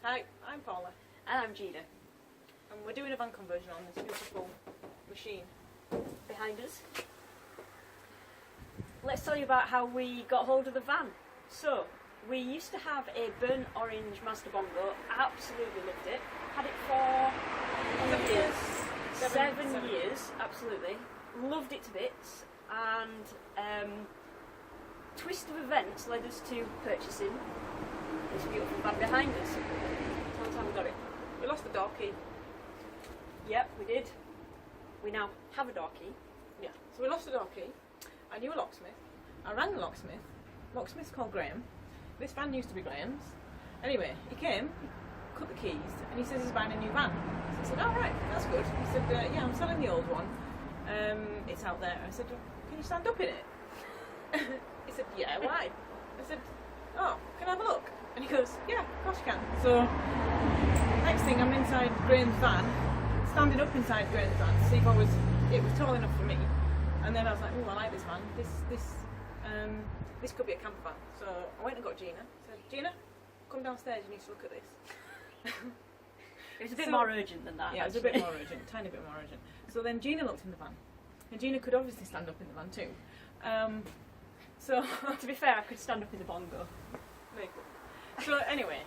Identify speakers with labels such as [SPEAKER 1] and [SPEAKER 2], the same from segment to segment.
[SPEAKER 1] Hi, I'm Paula.
[SPEAKER 2] And I'm Gina.
[SPEAKER 1] And we're doing a van conversion on this beautiful machine.
[SPEAKER 2] Behind us. Let's tell you about how we got hold of the van. So, we used to have a burnt orange Mazda Bongo. Absolutely loved it. Had it for 7 years, absolutely. Loved it to bits. And twist of events led us to purchasing this beautiful van behind us. Tell us how we got it.
[SPEAKER 1] We lost the door key.
[SPEAKER 2] Yep, we did. We now have a door key.
[SPEAKER 1] Yeah, so we lost the door key. I knew a locksmith. I rang the locksmith. Locksmith's called Graham. This van used to be Graham's. Anyway, he came, cut the keys, and he says he's buying a new van. So I said, oh right, that's good. He said, yeah, I'm selling the old one. It's out there. I said, can you stand up in it? He said, yeah, why? I said, oh, can I have a look? And he goes, yeah, of course you can. So, next thing, I'm inside Graham's van, standing up inside Graham's van to see if it was tall enough for me. And then I was like, oh, I like this van. This could be a camper van. So I went and got Gina. I said, Gina, come downstairs, you need to look at this.
[SPEAKER 2] It was a bit more urgent than that.
[SPEAKER 1] Yeah, it was a bit more urgent, tiny bit more urgent. So then Gina looked in the van. And Gina could obviously stand up in the van too. So
[SPEAKER 2] to be fair, I could stand up in the Bongo.
[SPEAKER 1] Very cool. So anyway,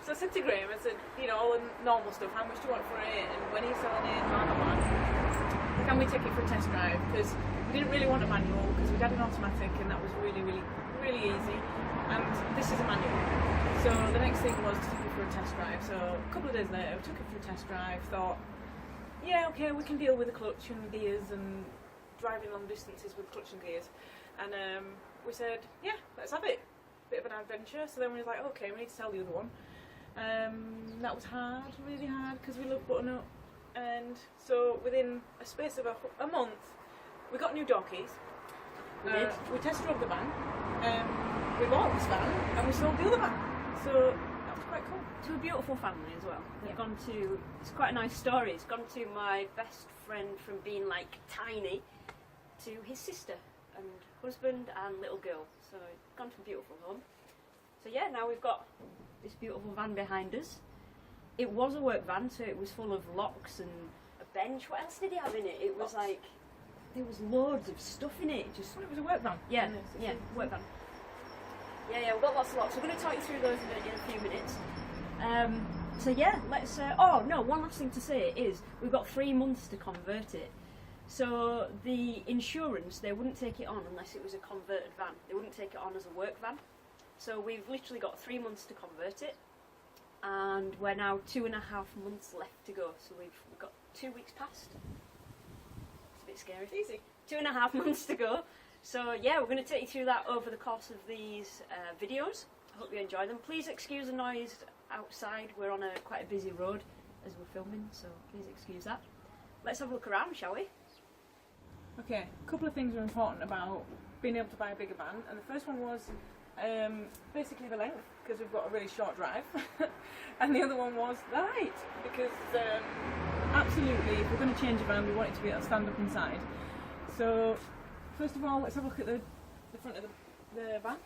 [SPEAKER 1] so I said to Graham, I said, you know, all the normal stuff, how much do you want for it, and when are you selling it, blah blah blah. Can we take it for a test drive? Because we didn't really want a manual, because we had an automatic, and that was really easy. And this is a manual. So the next thing was to take it for a test drive. So a couple of days later, we took it for a test drive. Thought, yeah, okay, we can deal with the clutch and gears and driving long distances with clutch and gears. And we said, yeah, let's have it. Bit of an adventure. So then we was like, okay, we need to sell the other one. That was hard, really hard, because we loved button up. And so within a space of a month, we got new door keys.
[SPEAKER 2] We did.
[SPEAKER 1] We test drove the van. We bought this van and we sold the other van. So that was quite cool.
[SPEAKER 2] To a beautiful family as well. We've gone to, it's quite a nice story. It's gone to my best friend from being like tiny to his sister and husband and little girl. So it's gone to a beautiful home. So yeah, now we've got this beautiful van behind us. It was a work van, so it was full of locks and a bench. What else did he have in it? It was like, there was loads of stuff in it. Just
[SPEAKER 1] It was a work van.
[SPEAKER 2] yeah, work van. Yeah, we've got lots of locks. We're going to talk you through those in a few minutes. So yeah, let's. Oh no, one last thing to say is we've got 3 months to convert it. So the insurance, they wouldn't take it on unless it was a converted van. They wouldn't take it on as a work van. So we've literally got 3 months to convert it, and we're now 2.5 months left to go. So we've got 2 weeks past. It's a bit scary.
[SPEAKER 1] It's easy.
[SPEAKER 2] 2.5 months to go. So yeah, we're going to take you through that over the course of these videos. I hope you enjoy them. Please excuse the noise outside. We're on quite a busy road as we're filming, so please excuse that. Let's have a look around, shall we?
[SPEAKER 1] Okay, a couple of things are important about being able to buy a bigger van, and the first one was basically the length, because we've got a really short drive, and the other one was the height, because absolutely, if we're going to change a van, we want it to be able to stand up inside. So first of all, let's have a look at the front of the van.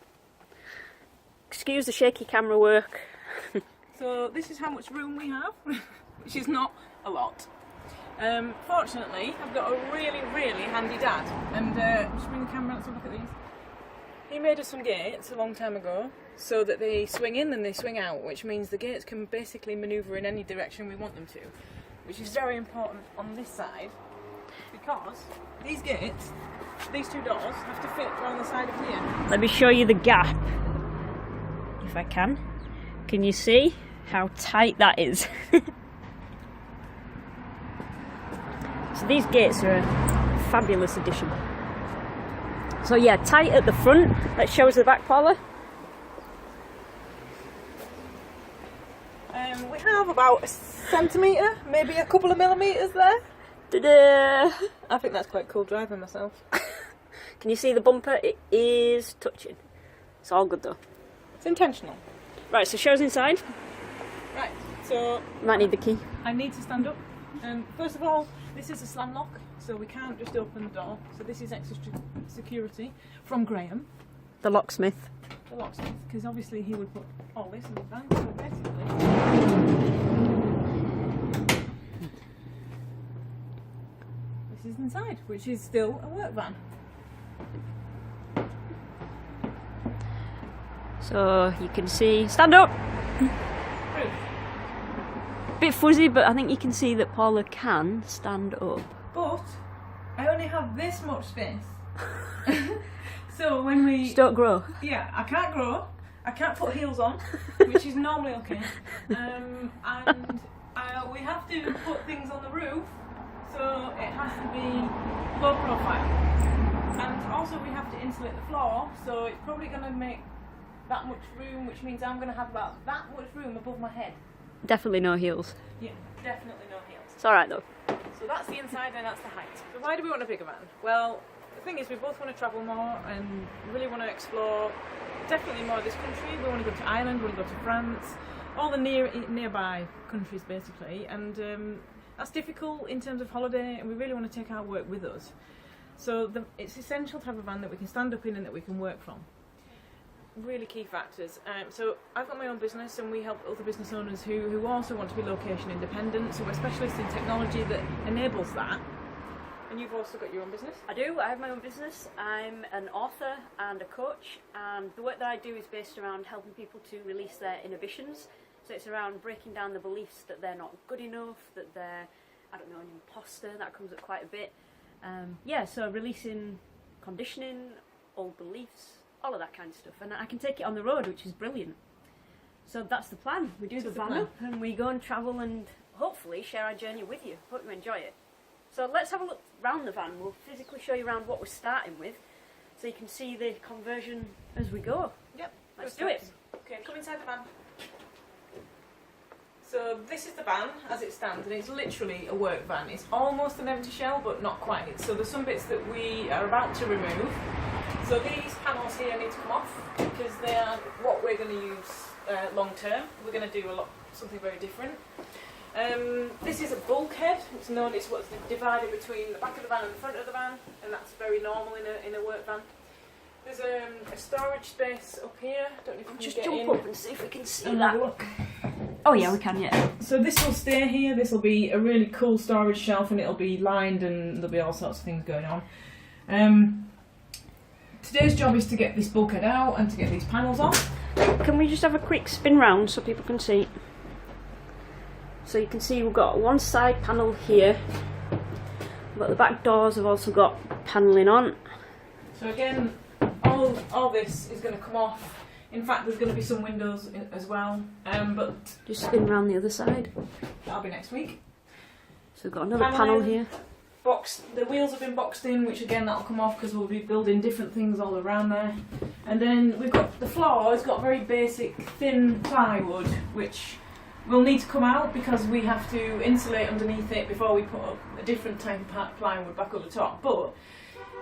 [SPEAKER 2] Excuse the shaky camera work.
[SPEAKER 1] So this is how much room we have, which is not a lot. Fortunately, I've got a really handy dad, and just bring the camera out to look at these. He made us some gates a long time ago, so that they swing in and they swing out, which means the gates can basically manoeuvre in any direction we want them to, which is very important on this side, because these gates, these 2 doors, have to fit around the side of here.
[SPEAKER 2] Let me show you the gap, if I can. Can you see how tight that is? So these gates are a fabulous addition. So yeah, tight at the front. Let's show us the back, Paula.
[SPEAKER 1] We have about 1 centimetre, maybe a couple of millimetres there.
[SPEAKER 2] Ta-da!
[SPEAKER 1] I think that's quite cool driving myself.
[SPEAKER 2] Can you see the bumper? It is touching. It's all good though.
[SPEAKER 1] It's intentional.
[SPEAKER 2] Right, so show us inside.
[SPEAKER 1] Right, so
[SPEAKER 2] Might need the key.
[SPEAKER 1] I need to stand up. First of all, this is a slam lock, so we can't just open the door. So this is extra security from Graham,
[SPEAKER 2] The locksmith.
[SPEAKER 1] the locksmith, because obviously he would put all this in the van. So basically, inside, which is still a work van.
[SPEAKER 2] So you can see, stand up!
[SPEAKER 1] Roof.
[SPEAKER 2] Bit fuzzy, but I think you can see that Paula can stand up.
[SPEAKER 1] But I only have this much space. So when we...
[SPEAKER 2] Just don't grow.
[SPEAKER 1] Yeah, I can't grow. I can't put heels on, which is normally okay. And we have to put things on the roof, so it has to be low profile. And also we have to insulate the floor, so it's probably going to make that much room, which means I'm going to have about that much room above my head.
[SPEAKER 2] Definitely no heels.
[SPEAKER 1] Yeah, definitely no heels.
[SPEAKER 2] It's alright though.
[SPEAKER 1] So that's the inside and that's the height. So why do we want a bigger van? Well, the thing is we both want to travel more and really want to explore definitely more of this country. We want to go to Ireland, we want to go to France, all the nearby countries basically, and that's difficult in terms of holiday, and we really want to take our work with us. So it's essential to have a van that we can stand up in and that we can work from. Really key factors. So I've got my own business and we help other business owners who also want to be location independent, so we're specialists in technology that enables that. And you've also got your own business?
[SPEAKER 2] I do, I have my own business. I'm an author and a coach, and the work that I do is based around helping people to release their inhibitions. So it's around breaking down the beliefs that they're not good enough, that they're, I don't know, an imposter, that comes up quite a bit. Yeah, so releasing conditioning, old beliefs, all of that kind of stuff, and I can take it on the road, which is brilliant. So that's the plan. We do the van up and we go and travel and hopefully share our journey with you. Hope you enjoy it. So let's have a look round the van. We'll physically show you around what we're starting with, so you can see the conversion as we go.
[SPEAKER 1] Yep.
[SPEAKER 2] Let's do it.
[SPEAKER 1] Okay, come inside the van. So this is the van as it stands, and it's literally a work van. It's almost an empty shell, but not quite. So there's some bits that we are about to remove. So these panels here need to come off because they are what we're going to use long term. We're going to do something very different. This is a bulkhead. It's what's divided between the back of the van and the front of the van, and that's very normal in a work van. There's a storage space up here. Don't know if you can
[SPEAKER 2] Just
[SPEAKER 1] get
[SPEAKER 2] jump
[SPEAKER 1] in
[SPEAKER 2] up and see if we can see
[SPEAKER 1] and
[SPEAKER 2] that.
[SPEAKER 1] have a look.
[SPEAKER 2] Oh yeah, we can, yeah.
[SPEAKER 1] So this will stay here. This will be a really cool storage shelf, and it'll be lined, and there'll be all sorts of things going on. Today's job is to get this bulkhead out and to get these panels off.
[SPEAKER 2] Can we just have a quick spin round so people can see? So you can see we've got one side panel here, but the back doors have also got panelling on.
[SPEAKER 1] So again, all this is going to come off. In fact, there's going to be some windows as well, but
[SPEAKER 2] Just spin around the other side.
[SPEAKER 1] that'll be next week.
[SPEAKER 2] So we've got another panel here.
[SPEAKER 1] The wheels have been boxed in, which again that'll come off because we'll be building different things all around there. And then we've got the floor. It's got very basic thin plywood, which will need to come out because we have to insulate underneath it before we put up a different type of plywood back up the top. But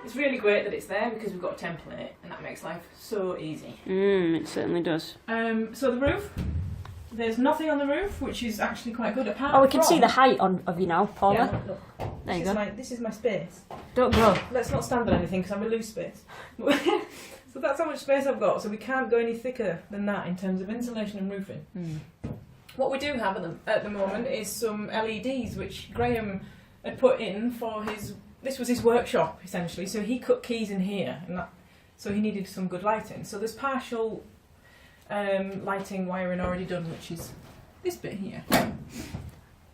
[SPEAKER 1] it's really great that it's there because we've got a template, and that makes life so easy.
[SPEAKER 2] It certainly does.
[SPEAKER 1] So the roof. There's nothing on the roof, which is actually quite good. Apart
[SPEAKER 2] Oh, we can see the height of you now, Paula.
[SPEAKER 1] Yeah, look.
[SPEAKER 2] There you go.
[SPEAKER 1] This is my space.
[SPEAKER 2] Don't grow.
[SPEAKER 1] Let's not stand on anything because I'm a loose space. So that's how much space I've got. So we can't go any thicker than that in terms of insulation and roofing. What we do have at the moment is some LEDs, which Graham had put in for this was his workshop essentially. So he cut keys in here, so he needed some good lighting. So there's partial lighting wiring already done, which is this bit here.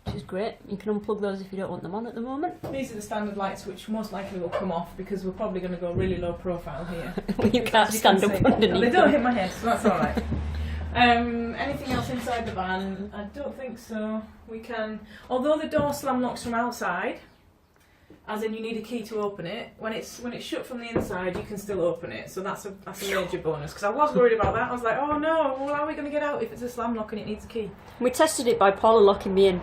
[SPEAKER 2] Which is great. You can unplug those if you don't want them on at the moment.
[SPEAKER 1] These are the standard lights, which most likely will come off because we're probably going to go really low profile here.
[SPEAKER 2] You can't stand up underneath
[SPEAKER 1] They
[SPEAKER 2] them.
[SPEAKER 1] don't hit my head, so that's alright. Anything else inside the van? I don't think so. We can, although the door slam locks from outside, as in you need a key to open it. When it's shut from the inside, you can still open it. So that's a major bonus. Because I was worried about that. I was like, oh no, well, how are we going to get out if it's a slam lock and it needs a key?
[SPEAKER 2] We tested it by Paula locking me in.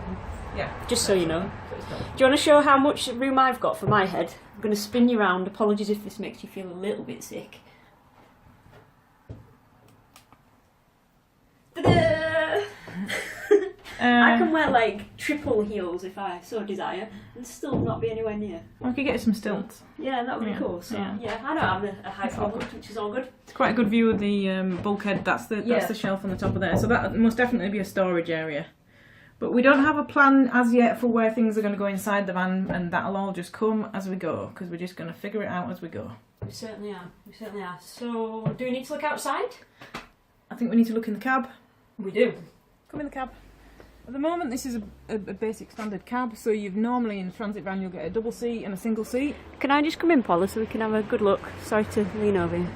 [SPEAKER 1] Yeah.
[SPEAKER 2] Just so you know. Do you want to show how much room I've got for my head? I'm going to spin you round. Apologies if this makes you feel a little bit sick. Ta-da! I can wear like triple heels if I so desire and still not be anywhere near.
[SPEAKER 1] I could get some stilts.
[SPEAKER 2] Yeah, that would be cool. So yeah, I don't have a high problem, which is all good.
[SPEAKER 1] It's quite a good view of the bulkhead. That's the shelf on the top of there. So that must definitely be a storage area. But we don't have a plan as yet for where things are going to go inside the van, and that'll all just come as we go, because we're just going to figure it out as we go.
[SPEAKER 2] We certainly are. We certainly are. So, do we need to look outside?
[SPEAKER 1] I think we need to look in the cab.
[SPEAKER 2] We do.
[SPEAKER 1] Come in the cab. At the moment, this is a basic standard cab, so you've normally in a transit van you'll get a double seat and a single seat.
[SPEAKER 2] Can I just come in, Paula, so we can have a good look? Sorry to lean over you. So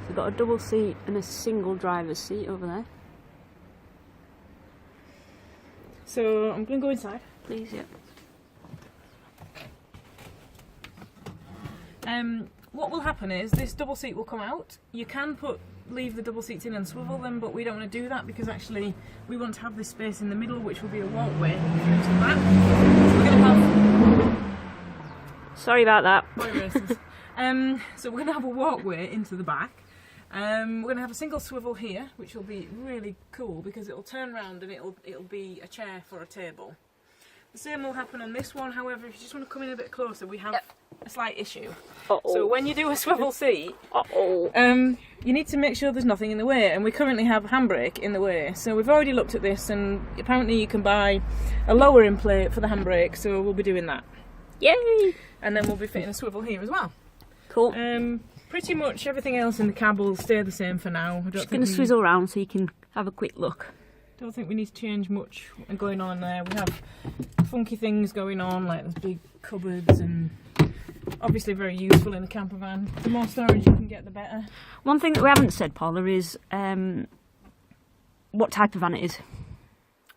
[SPEAKER 2] we've got a double seat and a single driver's seat over there.
[SPEAKER 1] So I'm going to go inside.
[SPEAKER 2] Please, yeah.
[SPEAKER 1] What will happen is this double seat will come out. You can leave the double seats in and swivel them, but we don't want to do that because actually we want to have this space in the middle, which will be a walkway through to the back. So we're going to have...
[SPEAKER 2] Sorry about that.
[SPEAKER 1] So we're going to have a walkway into the back. We're going to have a single swivel here, which will be really cool because it'll turn round and it'll be a chair for a table. The same will happen on this one, however, if you just want to come in a bit closer, we have a slight issue. So when you do a swivel seat, you need to make sure there's nothing in the way, and we currently have a handbrake in the way. So we've already looked at this, and apparently you can buy a lowering plate for the handbrake, so we'll be doing that.
[SPEAKER 2] Yay!
[SPEAKER 1] And then we'll be fitting a swivel here as well.
[SPEAKER 2] Cool.
[SPEAKER 1] Pretty much everything else in the cab will stay the same for now.
[SPEAKER 2] Just going to swizzle around so you can have a quick look.
[SPEAKER 1] Don't think we need to change much going on there. We have funky things going on, like there's big cupboards, and obviously very useful in a camper van. The more storage you can get, the better.
[SPEAKER 2] One thing that we haven't said, Paula, is what type of van it is.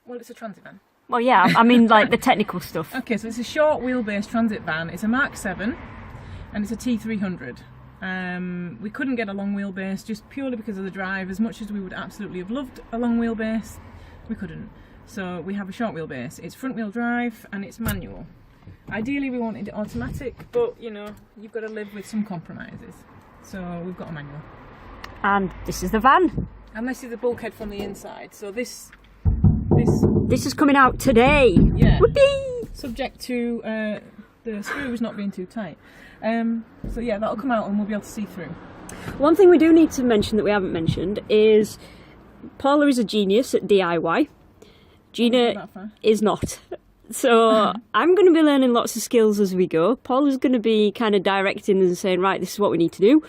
[SPEAKER 1] Well, it's a transit van.
[SPEAKER 2] Well, yeah, I mean like the technical stuff.
[SPEAKER 1] Okay, so it's a short wheelbase transit van. It's a Mark 7 and it's a T300. We couldn't get a long wheelbase just purely because of the drive. As much as we would absolutely have loved a long wheelbase, we couldn't. So we have a short wheelbase. It's front wheel drive and it's manual. Ideally we wanted it automatic, but you know, you've got to live with some compromises. So we've got a manual.
[SPEAKER 2] And this is the van.
[SPEAKER 1] And this is the bulkhead from the inside. So this
[SPEAKER 2] is coming out today.
[SPEAKER 1] Yeah.
[SPEAKER 2] Whoopee!
[SPEAKER 1] Subject to the screws not being too tight. So yeah, that'll come out and we'll be able to see through.
[SPEAKER 2] One thing we do need to mention that we haven't mentioned is Paula is a genius at DIY. Gina is not. So I'm going to be learning lots of skills as we go. Paula's going to be kind of directing and saying, right, this is what we need to do.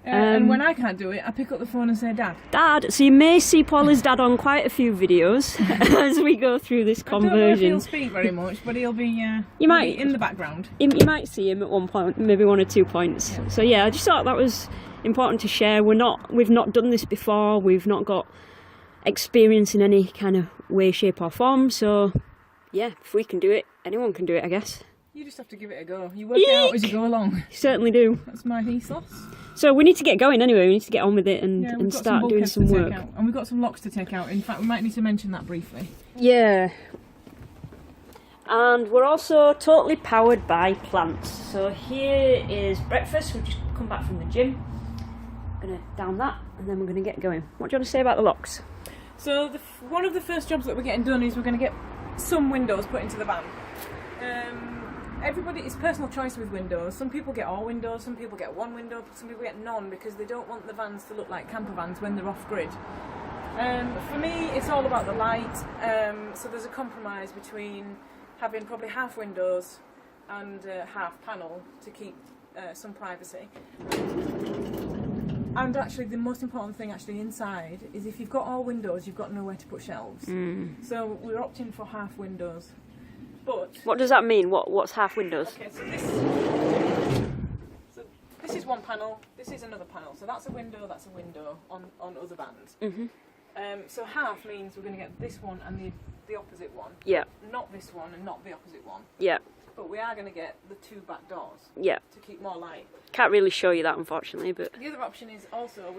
[SPEAKER 1] And when I can't do it, I pick up the phone and say, Dad.
[SPEAKER 2] Dad. So you may see Paula's dad on quite a few videos as we go through this conversion.
[SPEAKER 1] I don't know if he'll speak very much, but he'll be in the background.
[SPEAKER 2] You might see him at one point, maybe 1 or 2 points. Yeah. So yeah, I just thought that was important to share. We've not done this before. We've not got experience in any kind of way, shape or form. So yeah, if we can do it, anyone can do it, I guess.
[SPEAKER 1] You just have to give it a go. You work it out as you go along.
[SPEAKER 2] You certainly do.
[SPEAKER 1] That's my ethos.
[SPEAKER 2] So we need to get going anyway. We need to get on with it and start doing some work.
[SPEAKER 1] And we've got some locks to take out. In fact, we might need to mention that briefly.
[SPEAKER 2] Yeah. And we're also totally powered by plants. So here is breakfast. We've just come back from the gym. I'm going to down that and then we're going to get going. What do you want to say about the locks?
[SPEAKER 1] So one of the first jobs that we're getting done is we're going to get some windows put into the van. It's personal choice with windows. Some people get all windows, some people get one window, some people get none because they don't want the vans to look like camper vans when they're off grid. For me, it's all about the light. So there's a compromise between having probably half windows and half panel to keep some privacy. And actually, the most important thing inside is if you've got all windows, you've got nowhere to put shelves. So we're opting for half windows. But
[SPEAKER 2] what does that mean? What's half windows?
[SPEAKER 1] Okay, so this is one panel. This is another panel. So that's a window. That's a window on other vans. So half means we're going to get this one and the opposite one.
[SPEAKER 2] Yeah.
[SPEAKER 1] Not this one and not the opposite one.
[SPEAKER 2] Yeah.
[SPEAKER 1] But we are going to get the 2 back doors.
[SPEAKER 2] Yeah.
[SPEAKER 1] To keep more light.
[SPEAKER 2] Can't really show you that, unfortunately, but
[SPEAKER 1] the other option is also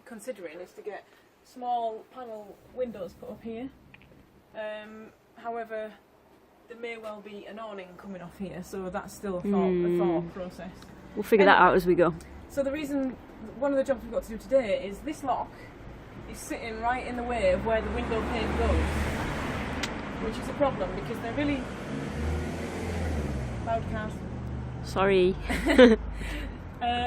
[SPEAKER 1] considering is to get small panel windows put up here. However, there may well be an awning coming off here, so that's still a thought process.
[SPEAKER 2] We'll figure that out as we go.
[SPEAKER 1] So one of the jobs we've got to do today is this lock is sitting right in the way of where the window pane goes, which is a problem because they're really loud cars.
[SPEAKER 2] Sorry.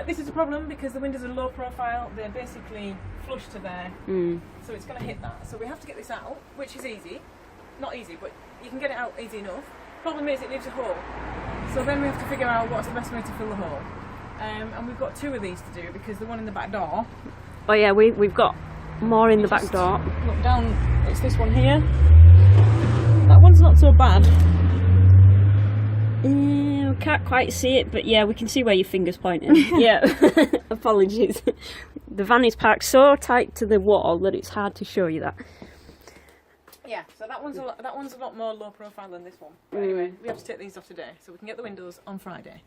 [SPEAKER 1] This is a problem because the windows are low profile, they're basically flush to there, so it's going to hit that. So we have to get this out, which is easy. not easy, but you can get it out easy enough. Problem is, it leaves a hole. So then we have to figure out what's the best way to fill the hole. And we've got 2 of these to do because the one in the back door.
[SPEAKER 2] Oh yeah, we've got more in the back door.
[SPEAKER 1] Look down, it's this one here. That one's not so bad.
[SPEAKER 2] Can't quite see it, but yeah, we can see where your finger's pointing. Yeah, apologies. The van is parked so tight to the wall that it's hard to show you that.
[SPEAKER 1] Yeah, so that one's a lot more low profile than this one. But anyway, we have to take these off today, so we can get the windows on Friday.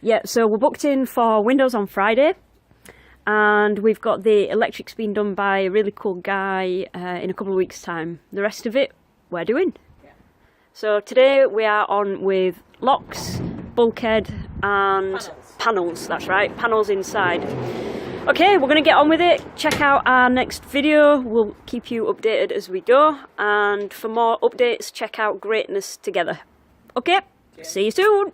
[SPEAKER 2] Yeah, so we're booked in for windows on Friday, and we've got the electrics being done by a really cool guy in a couple of weeks' time. The rest of it, we're doing.
[SPEAKER 1] Yeah.
[SPEAKER 2] So today we are on with locks, bulkhead and panels. That's right, panels inside. Okay, we're going to get on with it. Check out our next video. We'll keep you updated as we go. And for more updates, check out Greatness Together. Okay, see you soon.